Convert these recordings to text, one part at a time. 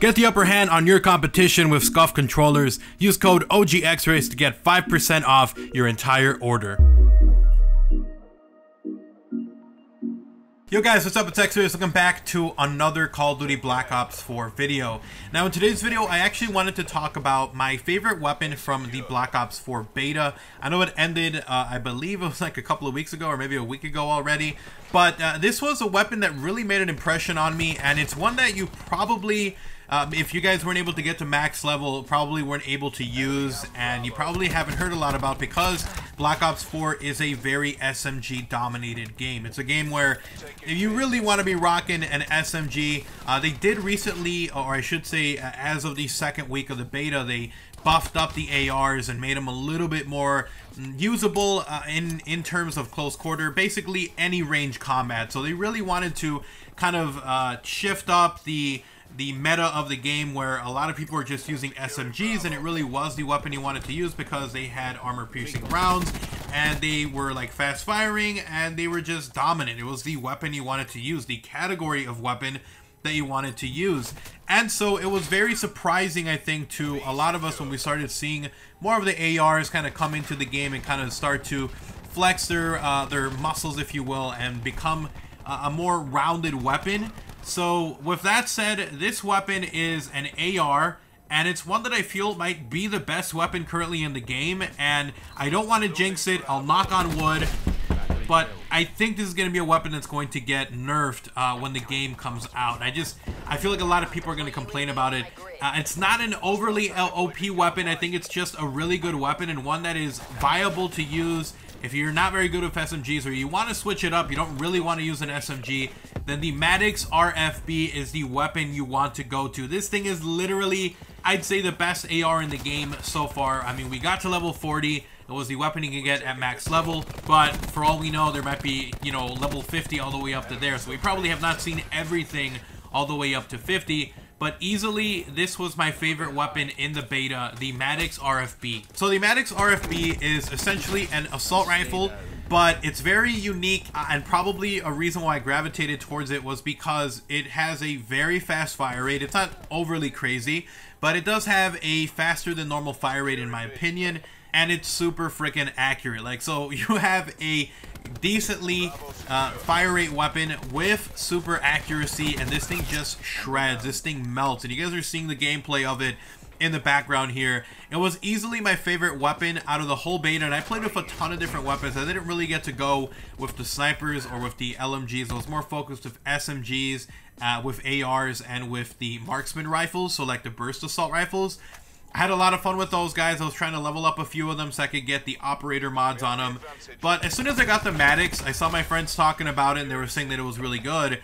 Get the upper hand on your competition with SCUF controllers. Use code OGXRays to get 5% off your entire order. Yo guys, what's up? It's X-Rays. Welcome back to another Call of Duty Black Ops 4 video. Now in today's video, I actually wanted to talk about my favorite weapon from the Black Ops 4 beta. I know it ended, I believe it was like a couple of weeks ago or maybe a week ago already. But this was a weapon that really made an impression on me, and it's one that you probably, if you guys weren't able to get to max level, probably weren't able to use, and you probably haven't heard a lot about because Black Ops 4 is a very SMG dominated game. It's a game where if you really want to be rocking an SMG, they did recently, or I should say as of the second week of the beta, they buffed up the ARs and made them a little bit more usable in terms of close quarter, basically any range combat. So they really wanted to kind of shift up the meta of the game, where a lot of people were just using SMGs, and it really was the weapon you wanted to use because they had armor-piercing rounds, and they were like fast firing, and they were just dominant. It was the weapon you wanted to use, the category of weapon that you wanted to use. And so it was very surprising, I think, to a lot of us when we started seeing more of the ARs kind of come into the game and kind of start to flex their muscles, if you will, and become a more rounded weapon. So with that said, this weapon is an AR, and it's one that I feel might be the best weapon currently in the game, and I don't want to jinx it. I'll knock on wood, but I think this is going to be a weapon that's going to get nerfed when the game comes out. I feel like a lot of people are going to complain about it. It's not an overly OP weapon. I think it's just a really good weapon, and one that is viable to use. If you're not very good with SMGs, or you want to switch it up, you don't really want to use an SMG, then the Maddox RFB is the weapon you want to go to. This thing is literally, I'd say, the best AR in the game so far. I mean, we got to level 40. It was the weapon you can get at max level, but for all we know, there might be, you know, level 50 all the way up to there. So we probably have not seen everything all the way up to 50. But easily, this was my favorite weapon in the beta, the Maddox RFB. So the Maddox RFB is essentially an assault rifle, but it's very unique, and probably a reason why I gravitated towards it was because it has a very fast fire rate. It's not overly crazy, but it does have a faster than normal fire rate in my opinion, and it's super freaking accurate. Like, so you have a decently fire rate weapon with super accuracy, and this thing just shreds. This thing melts, and you guys are seeing the gameplay of it in the background here. It was easily my favorite weapon out of the whole beta, and I played with a ton of different weapons. I didn't really get to go with the snipers or with the LMGs. I was more focused with SMGs, with ARs, and with the marksman rifles, so like the burst assault rifles. I had a lot of fun with those guys. I was trying to level up a few of them so I could get the operator mods on them. But as soon as I got the Maddox, I saw my friends talking about it, and they were saying that it was really good.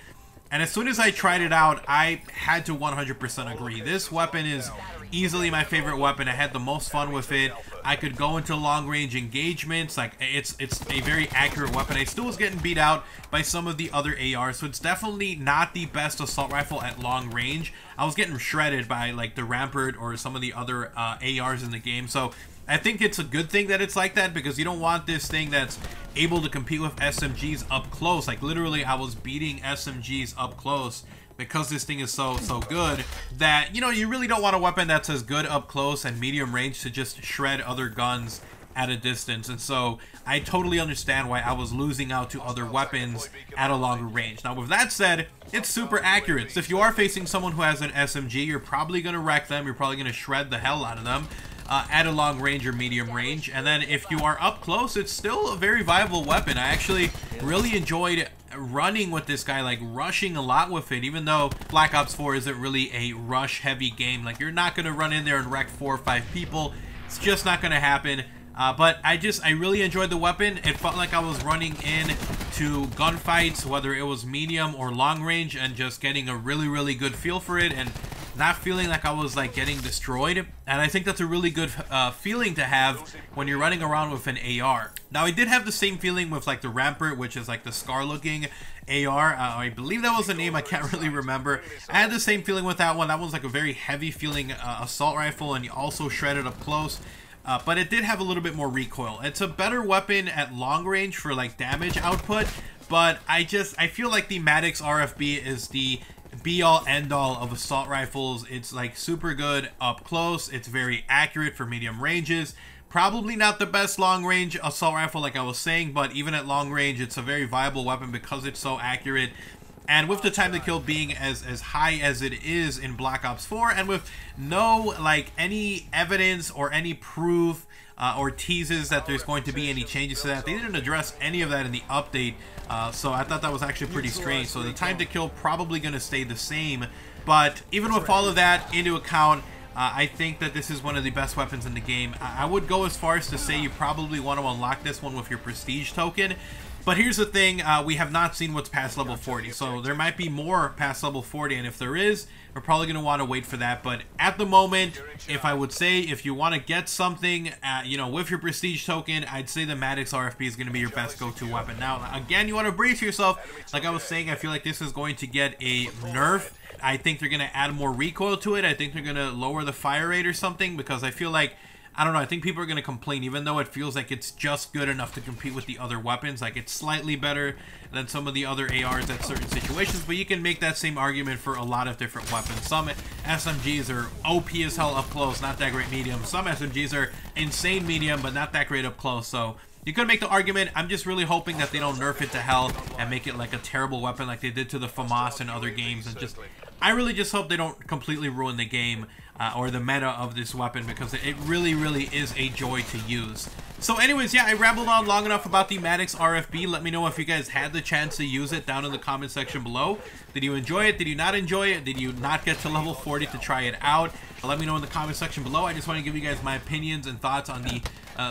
And as soon as I tried it out, I had to 100% agree. This weapon is easily my favorite weapon. I had the most fun with it. I could go into long-range engagements. Like, it's a very accurate weapon. I still was getting beat out by some of the other ARs, so it's definitely not the best assault rifle at long range. I was getting shredded by like the Rampart or some of the other ARs in the game. So I think it's a good thing that it's like that, because you don't want this thing that's able to compete with SMGs up close. Like, literally, I was beating SMGs up close because this thing is so good that, you know, you really don't want a weapon that's as good up close and medium range to just shred other guns at a distance. And so I totally understand why I was losing out to other weapons at a longer range. Now, with that said, it's super accurate. So if you are facing someone who has an SMG, you're probably going to wreck them. You're probably going to shred the hell out of them at a long range or medium range. And then if you are up close, it's still a very viable weapon. I actually really enjoyed running with this guy, like rushing a lot with it, even though Black Ops 4 isn't really a rush heavy game. Like, you're not going to run in there and wreck 4 or 5 people. It's just not going to happen. But I really enjoyed the weapon. It felt like I was running in to gunfights, whether it was medium or long range, and just getting a really good feel for it, and not feeling like I was like getting destroyed. And I think that's a really good feeling to have when you're running around with an AR. Now, I did have the same feeling with like the Rampart, which is like the scar looking AR. I believe that was the name. I can't really remember. I had the same feeling with that one. That one's like a very heavy feeling assault rifle, and you also shredded up close. But it did have a little bit more recoil. It's a better weapon at long range for like damage output, but I feel like the Maddox RFB is the be all end all of assault rifles. It's like super good up close. It's very accurate for medium ranges. Probably not the best long range assault rifle like I was saying, but even at long range, it's a very viable weapon because it's so accurate. And with the time to kill being as high as it is in Black Ops 4, and with no like any evidence or any proof or teases that there's going to be any changes to that, they didn't address any of that in the update. So I thought that was actually pretty strange. So the time to kill probably going to stay the same. But even with all of that into account, I think that this is one of the best weapons in the game. I would go as far as to say you probably want to unlock this one with your prestige token. But here's the thing, we have not seen what's past level 40, so there might be more past level 40, and if there is, we're probably going to want to wait for that. But at the moment, if I would say, if you want to get something, you know, with your prestige token, I'd say the Maddox RFB is going to be your best go-to weapon. Now, again, you want to brace yourself. Like I was saying, I feel like this is going to get a nerf. I think they're going to add more recoil to it. I think they're going to lower the fire rate or something, because I feel like, I don't know, I think people are going to complain, even though it feels like it's just good enough to compete with the other weapons. Like, it's slightly better than some of the other ARs at certain situations, but you can make that same argument for a lot of different weapons. Some SMGs are OP as hell up close, not that great medium. Some SMGs are insane medium, but not that great up close. So you could make the argument. I'm just really hoping that they don't nerf it to hell and make it like a terrible weapon like they did to the FAMAS and other games. And just, I really just hope they don't completely ruin the game or the meta of this weapon, because it really, really is a joy to use. So anyways, yeah, I rambled on long enough about the Maddox RFB. Let me know if you guys had the chance to use it down in the comment section below. Did you enjoy it? Did you not enjoy it? Did you not get to level 40 to try it out? Let me know in the comment section below. I just want to give you guys my opinions and thoughts on the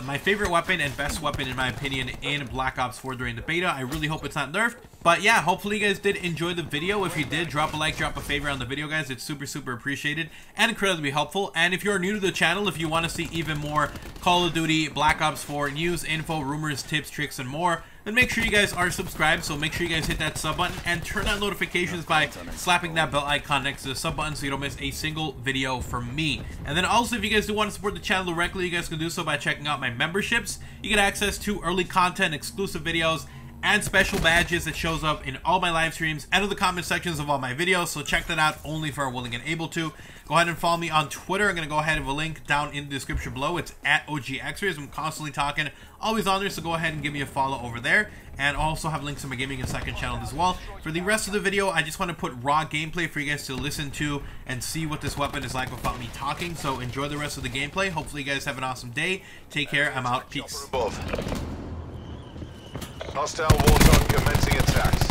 my favorite weapon and best weapon in my opinion in Black Ops 4 during the beta. I really hope it's not nerfed. But yeah, hopefully you guys did enjoy the video. If you did, drop a like, drop a favorite on the video, guys. It's super, super appreciated and incredibly helpful. And if you're new to the channel, if you want to see even more Call of Duty Black Ops 4 news, info, rumors, tips, tricks, and more, then make sure you guys are subscribed. So make sure you guys hit that sub button and turn on notifications by slapping that bell icon next to the sub button so you don't miss a single video from me. And then also, if you guys do want to support the channel directly, you guys can do so by checking out my memberships. You get access to early content, exclusive videos, and special badges that shows up in all my live streams and in the comment sections of all my videos. So check that out only for willing and able to. Go ahead and follow me on Twitter. I'm going to go ahead and have a link down in the description below. It's at OGXrays. I'm constantly talking, always on there, so go ahead and give me a follow over there. And also have links to my gaming and second channel as well. For the rest of the video, I just want to put raw gameplay for you guys to listen to and see what this weapon is like without me talking. So enjoy the rest of the gameplay. Hopefully you guys have an awesome day. Take care. I'm out. Peace. Hostile warzone commencing attacks.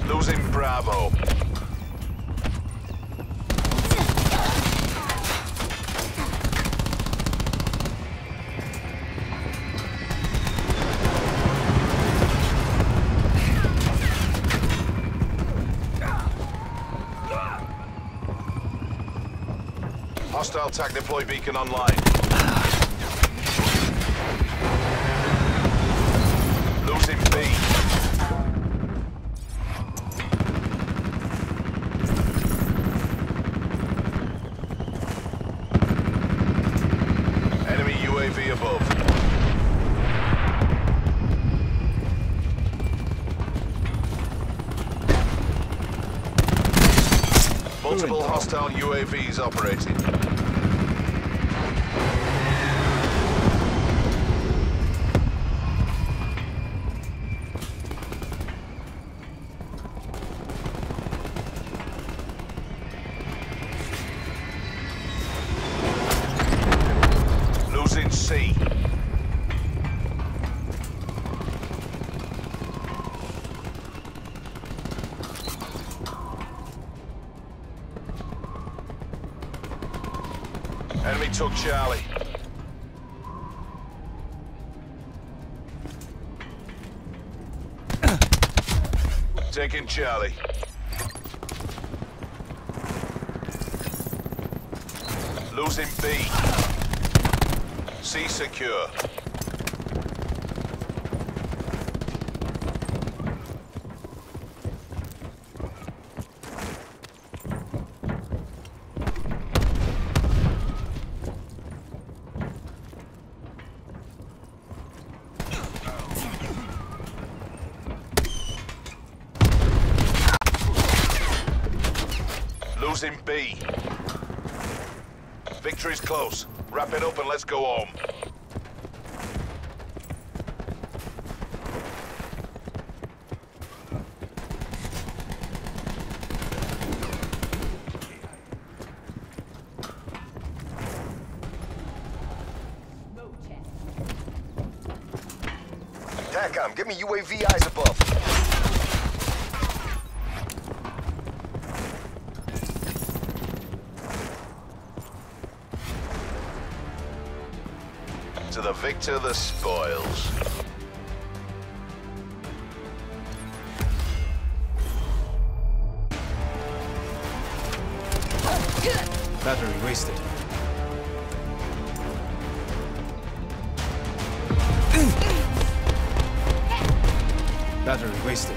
Losing Bravo. Hostile TAC deploy beacon online. Losing B. Enemy UAV above. Multiple hostile UAVs operating. Losing C. Enemy took Charlie. Taking Charlie. Losing B. C secure. Losing B. Victory's close. Wrap it up and let's go home. TACOM, give me UAV eyes above. To the victor, the spoils. Battery wasted. Battery wasted.